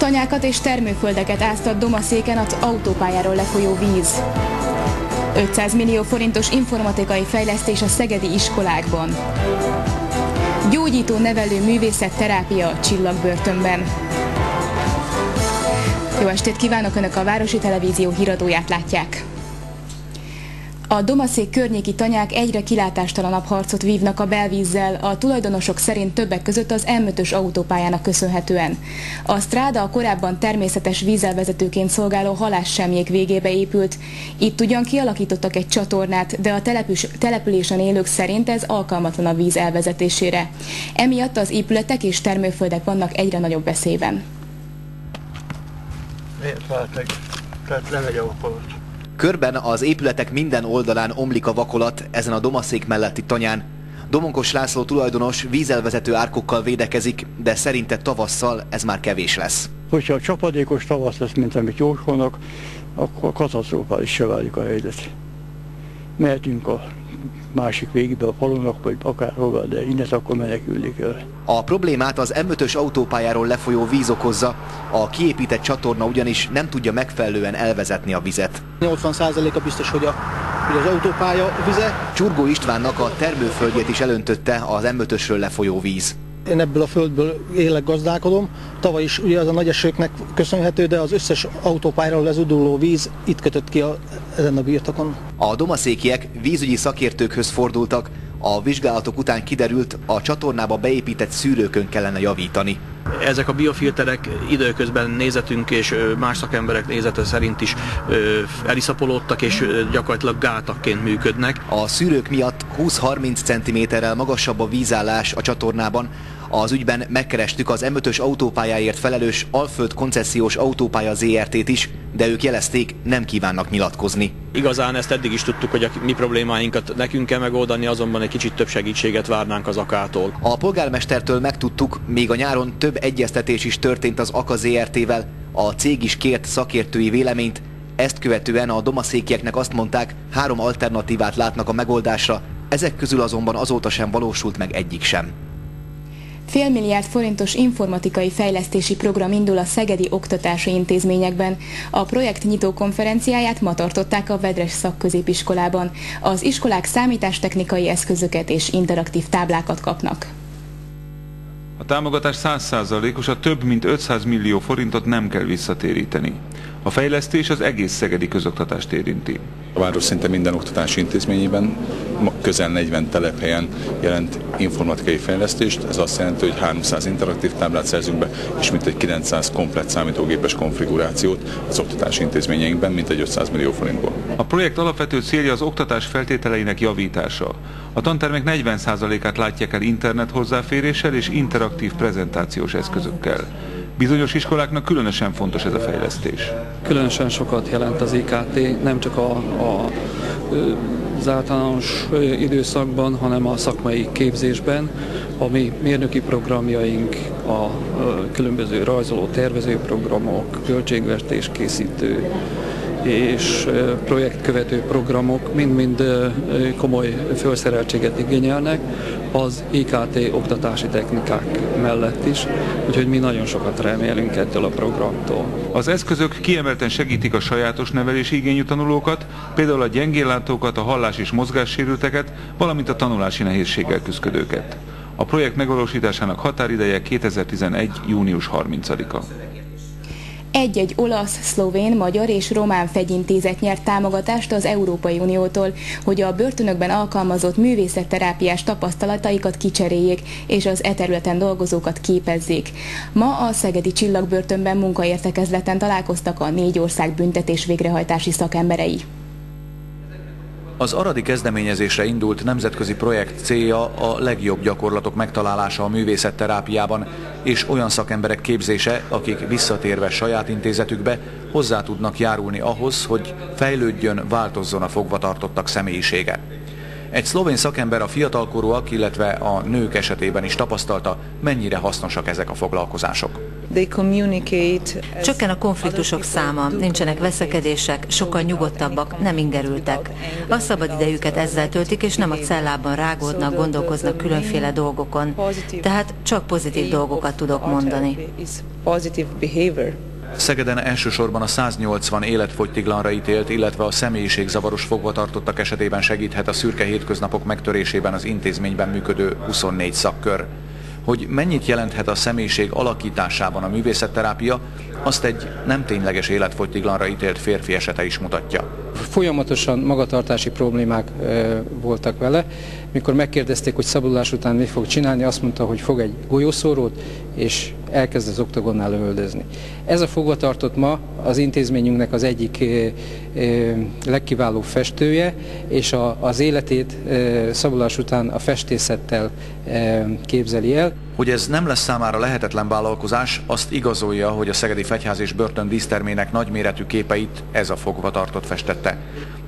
Tanyákat és termőföldeket áztat Domaszéken az autópályáról lefolyó víz. 500 millió forintos informatikai fejlesztés a szegedi iskolákban. Gyógyító nevelő művészetterápia a Csillagbörtönben. Jó estét kívánok! Önök a Városi Televízió híradóját látják. A Domaszék környéki tanyák egyre kilátástalanabb harcot vívnak a belvízzel, a tulajdonosok szerint többek között az M5-ös autópályának köszönhetően. A stráda a korábban természetes vízelvezetőként szolgáló halássemjék végébe épült. Itt ugyan kialakítottak egy csatornát, de a településen élők szerint ez alkalmatlan a víz elvezetésére. Emiatt az épületek és termőföldek vannak egyre nagyobb veszélyben. Körben az épületek minden oldalán omlik a vakolat ezen a Domaszék melletti tanyán. Domonkos László tulajdonos vízelvezető árkokkal védekezik, de szerinte tavasszal ez már kevés lesz. Hogyha a csapadékos tavasz lesz, mint amit jósolnak, akkor katasztrofális válik a helyzet. Mehetünk a másik végébe a falunak, vagy akárhova, de innen akkor menekülni kell. A problémát az M5-ös autópályáról lefolyó víz okozza, a kiépített csatorna ugyanis nem tudja megfelelően elvezetni a vizet. 80%-a biztos, hogy az autópálya vize. Csurgó Istvánnak a termőföldjét is elöntötte az M5-ösről lefolyó víz. Én ebből a földből élek, gazdálkodom. Tavaly is ugye az a nagy esőknek köszönhető, de az összes autópályáról lezuduló víz itt kötött ki ezen a birtokon. A domaszékiek vízügyi szakértőkhöz fordultak. A vizsgálatok után kiderült, a csatornába beépített szűrőkön kellene javítani. Ezek a biofilterek időközben nézetünk és más szakemberek nézete szerint is eliszapolódtak és gyakorlatilag gátakként működnek. A szűrők miatt 20-30 cm-rel magasabb a vízállás a csatornában. Az ügyben megkerestük az M5-ös autópályáért felelős Alföld Koncesziós Autópálya ZRT-t is, de ők jelezték, nem kívánnak nyilatkozni. Igazán ezt eddig is tudtuk, hogy a mi problémáinkat nekünk kell megoldani, azonban egy kicsit több segítséget várnánk az AKA-tól. A polgármestertől megtudtuk, még a nyáron több egyeztetés is történt az AKA ZRT-vel, a cég is kért szakértői véleményt, ezt követően a domaszékieknek azt mondták, 3 alternatívát látnak a megoldásra, ezek közül azonban azóta sem valósult meg egyik sem. Fél milliárd forintos informatikai fejlesztési program indul a szegedi oktatási intézményekben. A projekt nyitó konferenciáját ma tartották a Vedres szakközépiskolában. Az iskolák számítástechnikai eszközöket és interaktív táblákat kapnak. A támogatás 100%-os, a több mint 500 millió forintot nem kell visszatéríteni. A fejlesztés az egész szegedi közoktatást érinti. A város szinte minden oktatási intézményében közel 40 telephelyen jelent informatikai fejlesztést. Ez azt jelenti, hogy 300 interaktív táblát szerzünk be, és mintegy 900 komplett számítógépes konfigurációt az oktatási intézményeinkben, mintegy 500 millió forintból. A projekt alapvető célja az oktatás feltételeinek javítása. A tantermek 40%-át látják el internet hozzáféréssel és interaktív prezentációs eszközökkel. Bizonyos iskoláknak különösen fontos ez a fejlesztés. Különösen sokat jelent az IKT, nem csak az általános időszakban, hanem a szakmai képzésben. A mi mérnöki programjaink, a különböző rajzoló tervezőprogramok, költségvetéskészítő és projektkövető programok mind-mind komoly felszereltséget igényelnek az IKT oktatási technikák mellett is, úgyhogy mi nagyon sokat remélünk ettől a programtól. Az eszközök kiemelten segítik a sajátos nevelési igényű tanulókat, például a gyengéllátókat, a hallás- és mozgássérülteket, valamint a tanulási nehézséggel küzdőket. A projekt megvalósításának határideje 2011. június 30-a. Egy-egy olasz, szlovén, magyar és román fegyintézet nyert támogatást az Európai Uniótól, hogy a börtönökben alkalmazott művészetterápiás tapasztalataikat kicseréljék, és az e területen dolgozókat képezzék. Ma a szegedi Csillagbörtönben munkaértekezleten találkoztak a 4 ország büntetés végrehajtási szakemberei. Az aradi kezdeményezésre indult nemzetközi projekt célja a legjobb gyakorlatok megtalálása a művészetterápiában, és olyan szakemberek képzése, akik visszatérve saját intézetükbe hozzá tudnak járulni ahhoz, hogy fejlődjön, változzon a fogvatartottak személyisége. Egy szlovén szakember a fiatalkorúak, illetve a nők esetében is tapasztalta, mennyire hasznosak ezek a foglalkozások. Csökken a konfliktusok száma, nincsenek veszekedések, sokkal nyugodtabbak, nem ingerültek. A szabadidejüket ezzel töltik, és nem a cellában rágódnak, gondolkoznak különféle dolgokon. Tehát csak pozitív dolgokat tudok mondani. Szegeden elsősorban a 180 életfogytiglanra ítélt, illetve a személyiségzavaros fogvatartottak esetében segíthet a szürke hétköznapok megtörésében az intézményben működő 24 szakkör. Hogy mennyit jelenthet a személyiség alakításában a művészetterápia, azt egy nem tényleges életfogytiglanra ítélt férfi esete is mutatja. Folyamatosan magatartási problémák voltak vele. Mikor megkérdezték, hogy szabadulás után mit fog csinálni, azt mondta, hogy fog egy golyószórót, és elkezd az oktogonnál lövöldözni. Ez a fogvatartott ma az intézményünknek az egyik legkiválóbb festője, és az életét szabadulás után a festészettel képzeli el. Hogy ez nem lesz számára lehetetlen vállalkozás, azt igazolja, hogy a Szegedi Fegyház és Börtön dísztermének nagyméretű képeit ez a fogvatartott festette.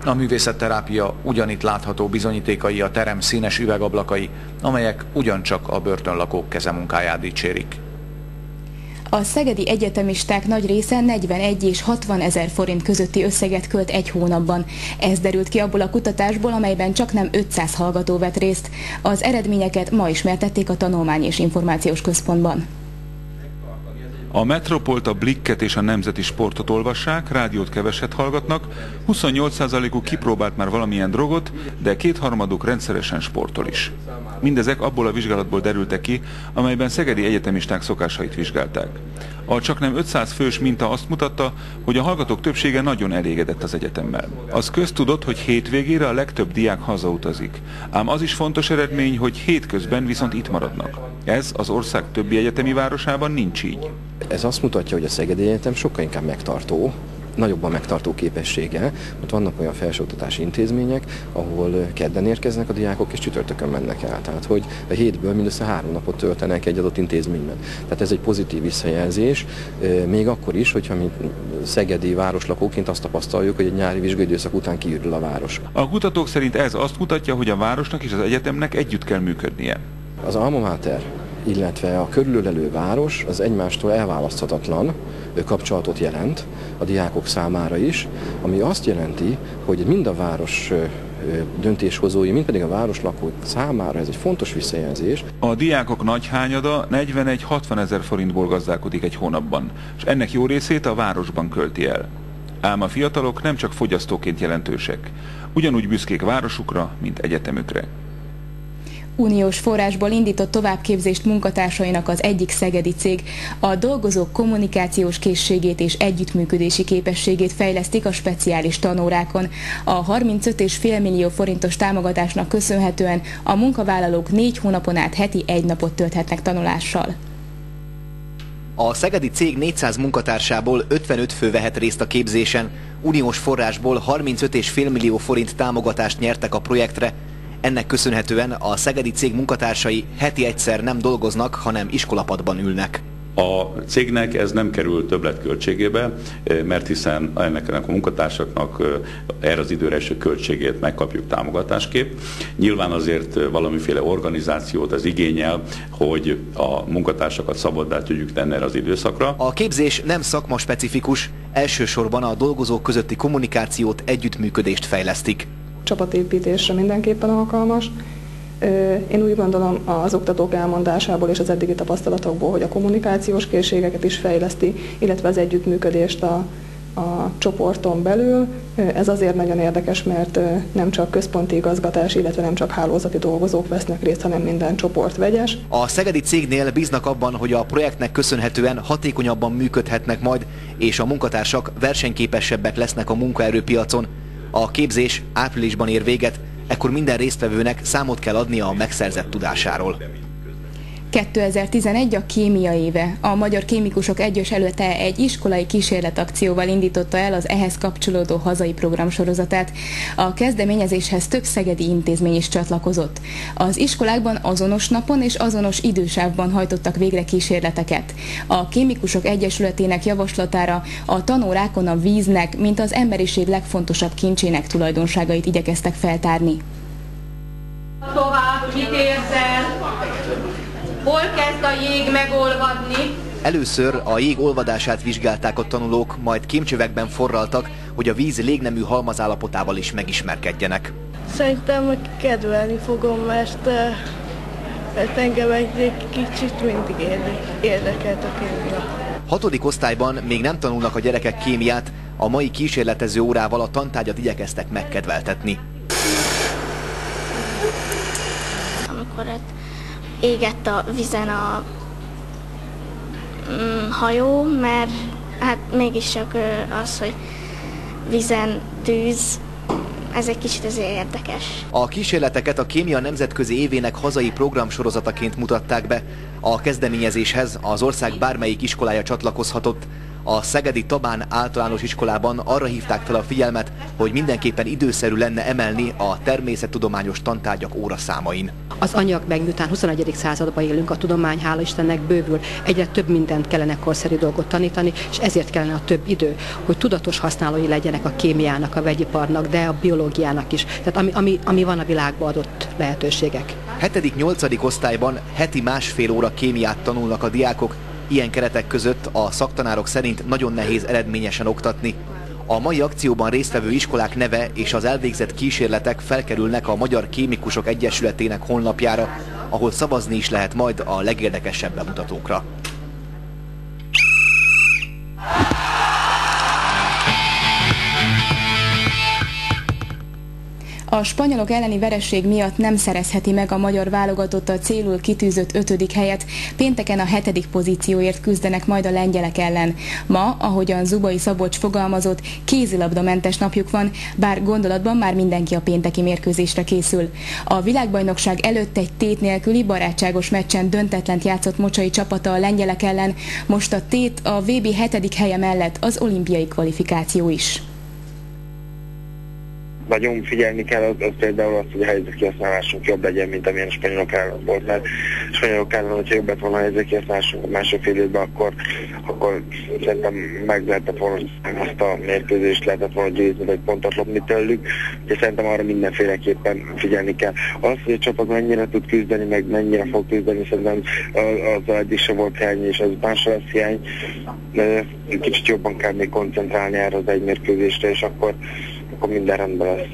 A művészetterápia ugyanitt látható bizonyítékai a terem színes üvegablakai, amelyek ugyancsak a börtönlakók kezemunkáját dicsérik. A szegedi egyetemisták nagy része 41 és 60 ezer forint közötti összeget költ egy hónapban. Ez derült ki abból a kutatásból, amelyben csaknem 500 hallgató vett részt. Az eredményeket ma ismertették a Tanulmány és Információs Központban. A Metropolt, a Blikket és a Nemzeti Sportot olvassák, rádiót keveset hallgatnak, 28%-uk kipróbált már valamilyen drogot, de 2/3 rendszeresen sportol is. Mindezek abból a vizsgálatból derültek ki, amelyben szegedi egyetemisták szokásait vizsgálták. A csaknem 500 fős minta azt mutatta, hogy a hallgatók többsége nagyon elégedett az egyetemmel. Az köztudott, hogy hétvégére a legtöbb diák hazautazik. Ám az is fontos eredmény, hogy hétközben viszont itt maradnak. Ez az ország többi egyetemi városában nincs így. Ez azt mutatja, hogy a Szegedi Egyetem sokkal inkább megtartó, nagyobb a megtartó képessége, mert vannak olyan felsőoktatási intézmények, ahol kedden érkeznek a diákok és csütörtökön mennek el. Tehát, hogy a hétből mindössze 3 napot töltenek egy adott intézményben. Tehát ez egy pozitív visszajelzés, még akkor is, hogyha mi szegedi városlakóként azt tapasztaljuk, hogy egy nyári vizsgaidőszak után kiürül a város. A kutatók szerint ez azt mutatja, hogy a városnak és az egyetemnek együtt kell működnie. Az alma mater, illetve a körülölelő város az egymástól elválaszthatatlan kapcsolatot jelent a diákok számára is, ami azt jelenti, hogy mind a város döntéshozói, mind pedig a városlakók számára ez egy fontos visszajelzés. A diákok nagy hányada 41-60 ezer forintból gazdálkodik egy hónapban, és ennek jó részét a városban költi el. Ám a fiatalok nem csak fogyasztóként jelentősek, ugyanúgy büszkék városukra, mint egyetemükre. Uniós forrásból indított továbbképzést munkatársainak az egyik szegedi cég. A dolgozók kommunikációs készségét és együttműködési képességét fejlesztik a speciális tanórákon. A 35,5 millió forintos támogatásnak köszönhetően a munkavállalók 4 hónapon át heti 1 napot tölthetnek tanulással. A szegedi cég 400 munkatársából 55 fő vehet részt a képzésen. Uniós forrásból 35,5 millió forint támogatást nyertek a projektre. Ennek köszönhetően a szegedi cég munkatársai heti egyszer nem dolgoznak, hanem iskolapadban ülnek. A cégnek ez nem kerül többletköltségébe, mert hiszen ennek a munkatársaknak erre az időre eső költségét megkapjuk támogatásképp. Nyilván azért valamiféle organizációt az igényel, hogy a munkatársakat szabaddá tudjuk tenni erre az időszakra. A képzés nem szakmaspecifikus, elsősorban a dolgozók közötti kommunikációt, együttműködést fejlesztik. Csapatépítésre mindenképpen alkalmas. Én úgy gondolom az oktatók elmondásából és az eddigi tapasztalatokból, hogy a kommunikációs készségeket is fejleszti, illetve az együttműködést a csoporton belül. Ez azért nagyon érdekes, mert nem csak központi igazgatás, illetve nem csak hálózati dolgozók vesznek részt, hanem minden csoport vegyes. A szegedi cégnél bíznak abban, hogy a projektnek köszönhetően hatékonyabban működhetnek majd, és a munkatársak versenyképesebbek lesznek a munkaerőpiacon. A képzés áprilisban ér véget, ekkor minden résztvevőnek számot kell adnia a megszerzett tudásáról. 2011 a kémia éve. A Magyar Kémikusok Egyesülete egy iskolai kísérletakcióval indította el az ehhez kapcsolódó hazai programsorozatát. A kezdeményezéshez több szegedi intézmény is csatlakozott. Az iskolákban azonos napon és azonos idősávban hajtottak végre kísérleteket. A Kémikusok Egyesületének javaslatára a tanórákon a víznek, mint az emberiség legfontosabb kincsének tulajdonságait igyekeztek feltárni. Tovább, mit érzel? Hol kezd a jég megolvadni? Először a jég olvadását vizsgálták a tanulók, majd kémcsövekben forraltak, hogy a víz légnemű halmazállapotával is megismerkedjenek. Szerintem kedvelni fogom, mert engem egy kicsit mindig érdekelt a kémia. 6. osztályban még nem tanulnak a gyerekek kémiát, a mai kísérletező órával a tantárgyat igyekeztek megkedveltetni. Amikor égett a vízen a hajó, mert hát mégiscsak az, hogy vízen tűz, ez egy kicsit azért érdekes. A kísérleteket a Kémia Nemzetközi Évének hazai programsorozataként mutatták be. A kezdeményezéshez az ország bármelyik iskolája csatlakozhatott. A szegedi Tabán általános iskolában arra hívták fel a figyelmet, hogy mindenképpen időszerű lenne emelni a természettudományos tantárgyak óraszámain. Az anyag meg miután 21. században élünk, a tudomány hála Istennek bővül, egyre több mindent kellene korszerű dolgot tanítani, és ezért kellene a több idő, hogy tudatos használói legyenek a kémiának, a vegyiparnak, de a biológiának is. Tehát ami van a világban adott lehetőségek. 7.-8. osztályban heti 1,5 óra kémiát tanulnak a diákok. Ilyen keretek között a szaktanárok szerint nagyon nehéz eredményesen oktatni. A mai akcióban résztvevő iskolák neve és az elvégzett kísérletek felkerülnek a Magyar Kémikusok Egyesületének honlapjára, ahol szavazni is lehet majd a legérdekesebb bemutatókra. A spanyolok elleni vereség miatt nem szerezheti meg a magyar válogatott a célul kitűzött 5. helyet. Pénteken a 7. pozícióért küzdenek majd a lengyelek ellen. Ma, ahogyan Zubai Szabolcs fogalmazott, kézilabdamentes napjuk van, bár gondolatban már mindenki a pénteki mérkőzésre készül. A világbajnokság előtt egy tét nélküli barátságos meccsen döntetlent játszott Mocsai csapata a lengyelek ellen. Most a tét a VB 7. helye mellett az olimpiai kvalifikáció is. Nagyon figyelni kell az például azt, hogy a helyzetkihasználásunk jobb legyen, mint amilyen a spanyolok ellen volt. Mert a spanyolok ellen, hogyha jobb lett volna a helyzetkihasználásunk a másodfél évben, akkor szerintem meg lehetett volna azt a mérkőzést, lehetett volna győzni, vagy pontot lopni tőlük. Úgyhogy szerintem arra mindenféleképpen figyelni kell. Az, hogy a csapat mennyire tud küzdeni, meg mennyire fog küzdeni, szerintem azzal eddig sem volt hiány, és az másra lesz hiány. Kicsit jobban kell még koncentrálni erre az egy mérkőzésre, és akkor minden rendben lesz.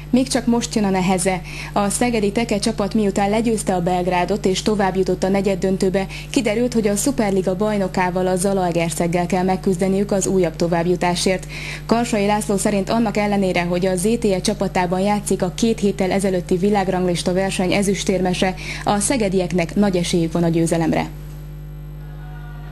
Még csak most jön a neheze. A szegedi Teke csapat miután legyőzte a Belgrádot és tovább jutott a negyeddöntőbe, kiderült, hogy a Szuperliga bajnokával, a Zalaegerszeggel kell megküzdeniük az újabb továbbjutásért. Karsai László szerint annak ellenére, hogy a ZTE csapatában játszik a 2 héttel ezelőtti világranglista verseny ezüstérmese, a szegedieknek nagy esélyük van a győzelemre.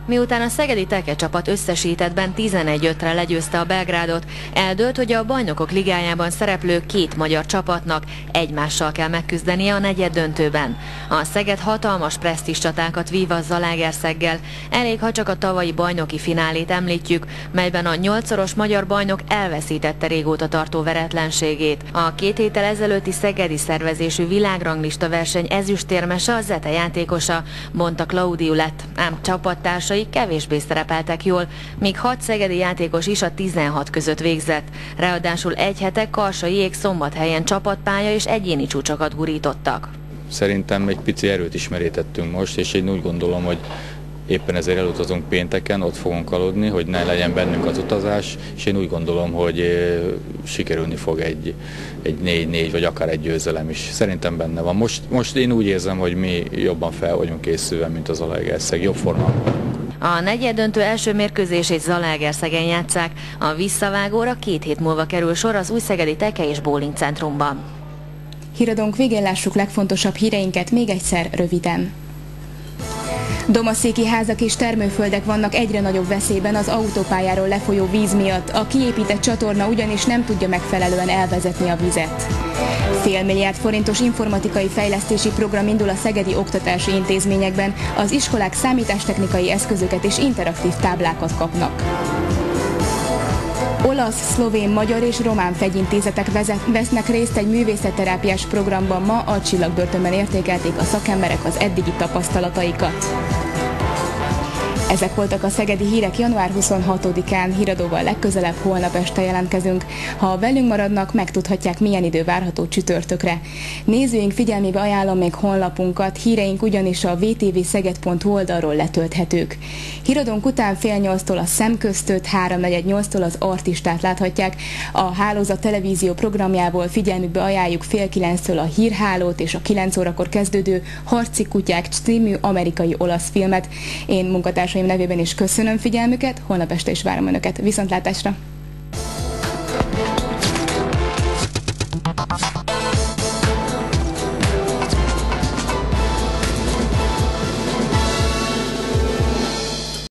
Miután a szegedi Teke csapat összesítettben 11-5-re legyőzte a Belgrádot, eldőlt, hogy a Bajnokok Ligájában szereplő 2 magyar csapatnak egymással kell megküzdenie a negyeddöntőben. A Szeged hatalmas presztízs csatákat vív a Zalaegerszeggel, elég ha csak a tavalyi bajnoki finálét említjük, melyben a 8-szoros magyar bajnok elveszítette régóta tartó veretlenségét. A 2 héttel ezelőtti szegedi szervezésű világranglista verseny ezüstérmese a Zete játékosa, Bonta Claudiu lett, ám csapattársai kevésbé szerepeltek jól, míg 6 szegedi játékos is a 16 között végzett. Ráadásul egy hete Karsaiék Szombathelyen csapatpálya és egyéni csúcsokat gurítottak. Szerintem egy pici erőt is merítettünk most, és én úgy gondolom, hogy éppen ezért elutazunk pénteken, ott fogunk aludni, hogy ne legyen bennünk az utazás, és én úgy gondolom, hogy sikerülni fog egy 4-4 vagy akár egy győzelem is. Szerintem benne van. Most én úgy érzem, hogy mi jobban fel vagyunk készülve, mint az Zalaegerszeg. Jobb formában. A negyeddöntő első mérkőzését Zalaegerszegen játsszák, a visszavágóra 2 hét múlva kerül sor az Újszegedi Teke és Bowling Centrumban. Híradónk végén lássuk legfontosabb híreinket még egyszer röviden. Domaszéki házak és termőföldek vannak egyre nagyobb veszélyben az autópályáról lefolyó víz miatt. A kiépített csatorna ugyanis nem tudja megfelelően elvezetni a vizet. Fél milliárd forintos informatikai fejlesztési program indul a szegedi oktatási intézményekben. Az iskolák számítástechnikai eszközöket és interaktív táblákat kapnak. Olasz, szlovén, magyar és román fegyintézetek vesznek részt egy művészetterápiás programban. Ma a Csillagbörtönben értékelték a szakemberek az eddigi tapasztalataikat. Ezek voltak a szegedi hírek január 26-án, híradóval legközelebb holnap este jelentkezünk. Ha velünk maradnak, megtudhatják, milyen idő várható csütörtökre. Nézőink figyelmébe ajánlom még honlapunkat, híreink ugyanis a vtvszeged.hu oldalról letölthetők. Híradónk után 7:30-tól a Szemköztőt, 3:48-tól az Artistát láthatják. A Hálózat televízió programjából figyelmükbe ajánljuk 8:30-től a Hírhálót és a 9 órakor kezdődő Harci kutyák című amerikai-olasz filmet. Én munkatársaim nevében is köszönöm figyelmüket, holnap este is várom Önöket. Viszontlátásra!